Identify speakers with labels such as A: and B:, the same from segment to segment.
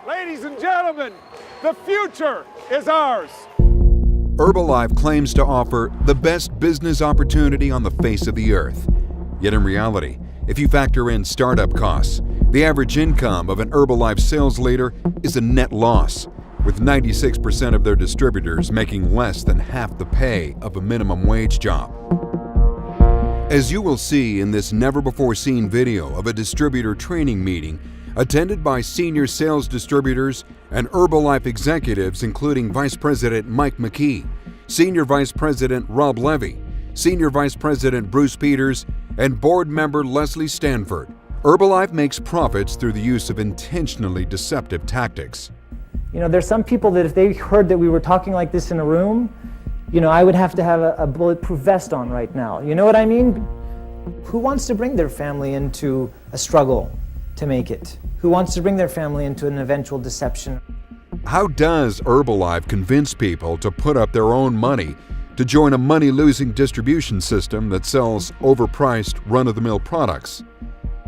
A: Ladies and gentlemen, the future is ours.
B: Herbalife claims to offer the best business opportunity on the face of the earth. Yet in reality, if you factor in startup costs, the average income of an Herbalife sales leader is a net loss, with 96% of their distributors making less than half the pay of a minimum wage job. As you will see in this never-before-seen video of a distributor training meeting attended by senior sales distributors and Herbalife executives including Vice President Mike McKee, Senior Vice President Rob Levy, Senior Vice President Bruce Peters, and board member Leslie Stanford, Herbalife makes profits through the use of intentionally deceptive tactics.
C: You know, there's some people that if they heard that we were talking like this in a room, you know, I would have to have a bulletproof vest on right now. You know what I mean? Who wants to bring their family into a struggle to make it? Who wants to bring their family into an eventual deception?
B: How does Herbalife convince people to put up their own money to join a money-losing distribution system that sells overpriced, run-of-the-mill products?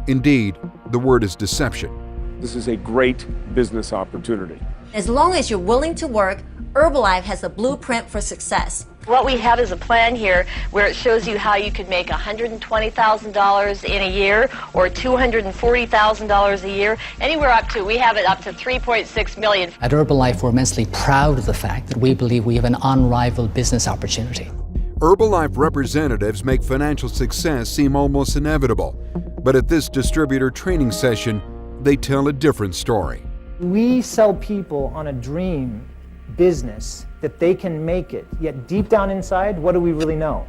B: Indeed, the word is deception.
A: This is a great business opportunity.
D: As long as you're willing to work, Herbalife has a blueprint for success.
E: What we have is a plan here where it shows you how you could make $120,000 in a year or $240,000 a year, anywhere up to, we have it up to $3.6 million.
F: At Herbalife, we're immensely proud of the fact that we believe we have an unrivaled business opportunity.
B: Herbalife representatives make financial success seem almost inevitable, but at this distributor training session, they tell a different story.
C: We sell people on a dream business that they can make it, yet deep down inside, what do we really know?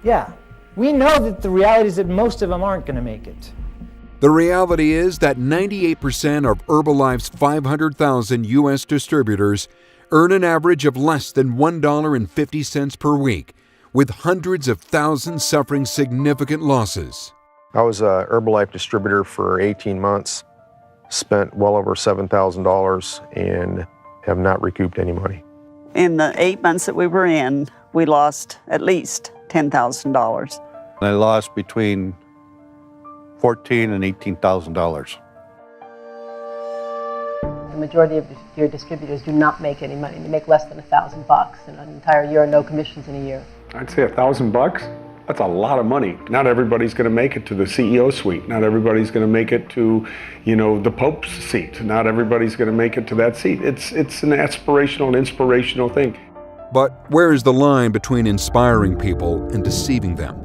C: Yeah, we know that the reality is that most of them aren't going to make it.
B: The reality is that 98% of Herbalife's 500,000 U.S. distributors earn an average of less than $1.50 per week, with hundreds of thousands suffering significant losses.
G: I was a Herbalife distributor for 18 months, spent well over $7,000 and have not recouped any money.
H: In the 8 months that we were in, we lost at least $10,000.
I: I lost between $14,000 and $18,000.
J: The majority of your distributors do not make any money. They make less than $1,000 in an entire year, no commissions in a year.
A: I'd say $1,000. That's a lot of money. Not everybody's going to make it to the CEO suite. Not everybody's going to make it to, the Pope's seat. Not everybody's going to make it to that seat. It's an aspirational and inspirational thing.
B: But where is the line between inspiring people and deceiving them?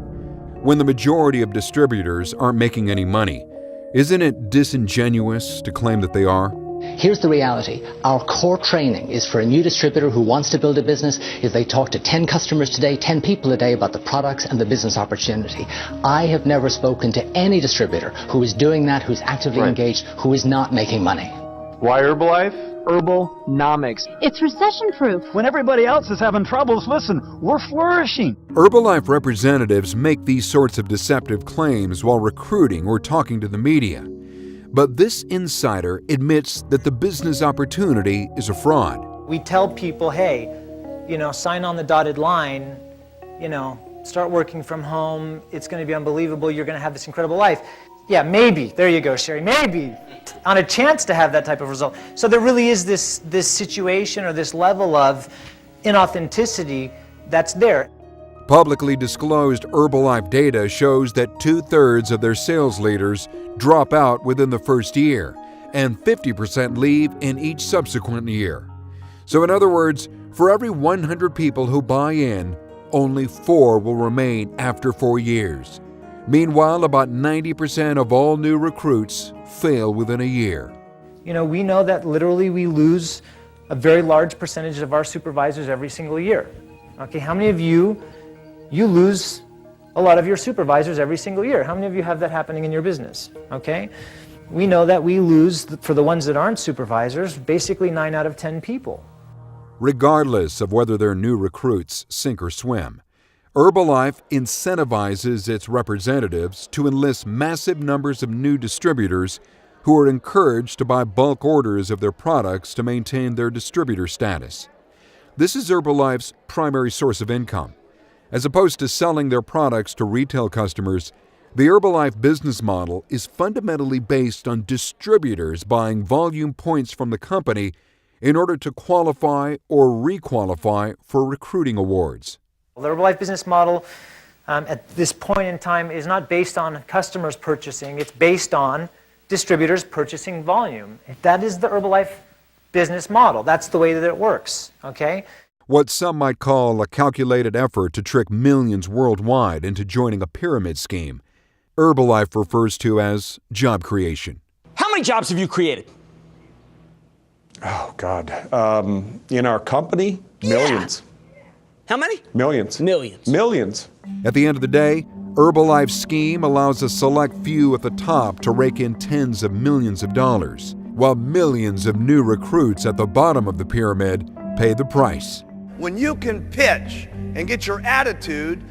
B: When the majority of distributors aren't making any money, isn't it disingenuous to claim that they are?
F: Here's the reality. Our core training is for a new distributor who wants to build a business is they talk to 10 customers today, 10 people a day about the products and the business opportunity. I have never spoken to any distributor who is doing that, who's actively engaged, who is not making money.
K: Why Herbalife? Herbalnomics.
L: It's recession-proof.
K: When everybody else is having troubles, listen, we're flourishing.
B: Herbalife representatives make these sorts of deceptive claims while recruiting or talking to the media. But this insider admits that the business opportunity is a fraud.
C: We tell people, hey, sign on the dotted line, start working from home, it's going to be unbelievable, you're going to have this incredible life. Yeah, maybe, there you go, Sherry, maybe, on a chance to have that type of result. So there really is this situation or this level of inauthenticity that's there.
B: Publicly disclosed Herbalife data shows that 2/3 of their sales leaders drop out within the first year, and 50% leave in each subsequent year. So in other words, for every 100 people who buy in, only 4 will remain after 4 years. Meanwhile, about 90% of all new recruits fail within a year.
C: We know that literally we lose a very large percentage of our supervisors every single year. Okay, how many of you lose a lot of your supervisors every single year? How many of you have that happening in your business? Okay, we know that we lose, for the ones that aren't supervisors, basically 9 out of 10 people.
B: Regardless of whether they're new recruits, sink or swim, Herbalife incentivizes its representatives to enlist massive numbers of new distributors who are encouraged to buy bulk orders of their products to maintain their distributor status. This is Herbalife's primary source of income. As opposed to selling their products to retail customers, The Herbalife business model is fundamentally based on distributors buying volume points from the company in order to qualify or re-qualify for recruiting awards.
C: The Herbalife business model at this point in time is not based on customers purchasing, it's based on distributors purchasing volume. That is the Herbalife business model. That's the way that it works, okay?
B: What some might call a calculated effort to trick millions worldwide into joining a pyramid scheme, Herbalife refers to as job creation.
L: How many jobs have you created?
A: Oh, God. In our company, millions.
L: How many?
A: Millions.
L: Millions.
A: Millions.
B: At the end of the day, Herbalife's scheme allows a select few at the top to rake in tens of millions of dollars, while millions of new recruits at the bottom of the pyramid pay the price.
M: When you can pitch and get your attitude,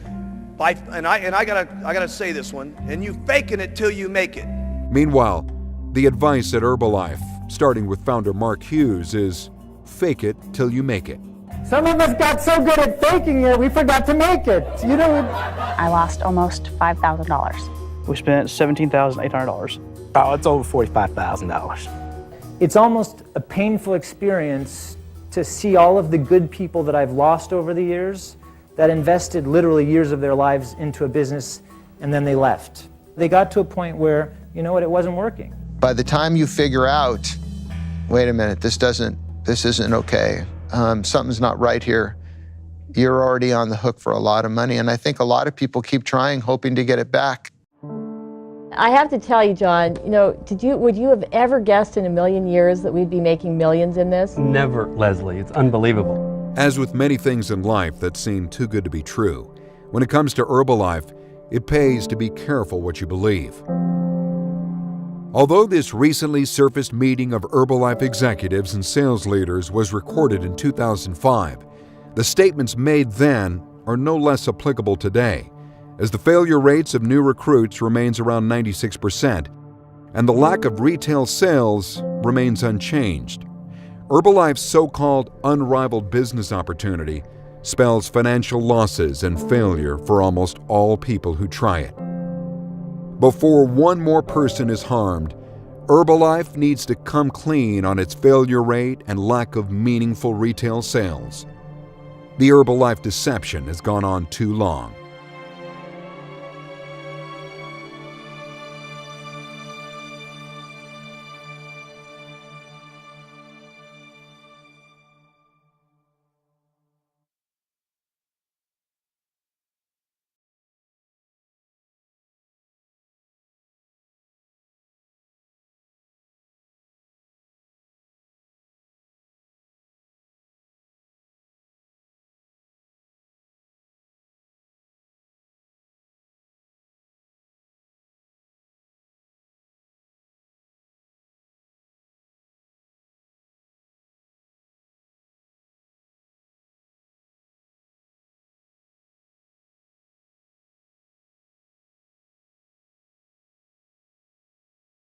M: and I gotta say this one, and you faking it till you make it.
B: Meanwhile, the advice at Herbalife, starting with founder Mark Hughes, is fake it till you make it.
C: Some of us got so good at faking it, we forgot to make it. You know,
N: I lost almost $5,000.
O: We spent $17,800.
L: Oh, it's over $45,000.
C: it's almost a painful experience to see all of the good people that I've lost over the years that invested literally years of their lives into a business and then they left. They got to a point where, you know what, it wasn't working.
P: By the time you figure out, wait a minute, this isn't okay, something's not right here, you're already on the hook for a lot of money. And I think a lot of people keep trying, hoping to get it back.
Q: I have to tell you, John, you know, would you have ever guessed in a million years that we'd be making millions in this?
R: Never, Leslie. It's unbelievable.
B: As with many things in life that seem too good to be true, when it comes to Herbalife, it pays to be careful what you believe. Although this recently surfaced meeting of Herbalife executives and sales leaders was recorded in 2005, the statements made then are no less applicable today, as the failure rates of new recruits remains around 96%, and the lack of retail sales remains unchanged. Herbalife's so-called unrivaled business opportunity spells financial losses and failure for almost all people who try it. Before one more person is harmed, Herbalife needs to come clean on its failure rate and lack of meaningful retail sales. The Herbalife deception has gone on too long.